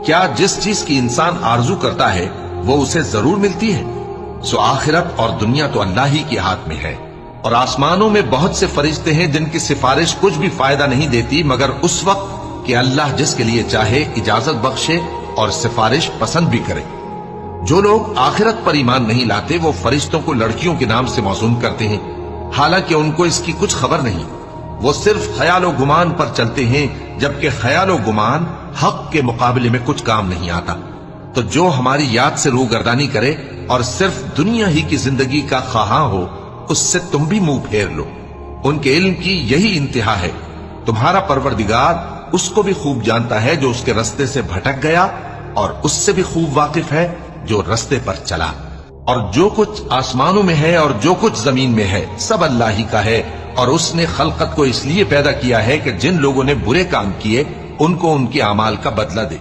क्या जिस चीज की इंसान आरजू करता है वो उसे जरूर मिलती है? सो आखिरत और दुनिया तो अल्लाह ही के हाथ में है। और आसमानों में बहुत से फरिश्ते हैं जिनकी सिफारिश कुछ भी फायदा नहीं देती मगर उस वक्त कि अल्लाह जिसके लिए चाहे इजाजत बख्शे और सिफारिश पसंद भी करे। जो लोग आखिरत पर ईमान नहीं लाते वो फरिश्तों को लड़कियों के नाम से मौसूम करते हैं, हालांकि उनको इसकी कुछ खबर नहीं। वो सिर्फ ख्यालो गुमान पर चलते हैं, जबकि ख्यालो गुमान हक के मुकाबले में कुछ काम नहीं आता। तो जो हमारी याद से रूगर्दानी करे और सिर्फ दुनिया ही की जिंदगी का ख्वाहा हो, उससे तुम भी मुंह फेर लो। उनके इल्म की यही इंतहा है। तुम्हारा परवरदिगार उसको भी खूब जानता है जो उसके रास्ते से भटक गया, और उससे भी खूब वाकिफ है जो रास्ते पर चला। और जो कुछ आसमानों में है और जो कुछ जमीन में है सब अल्लाह ही का है। और उसने खलकत को इसलिए पैदा किया है कि जिन लोगों ने बुरे काम किए उनको उनके अमाल का बदला दे।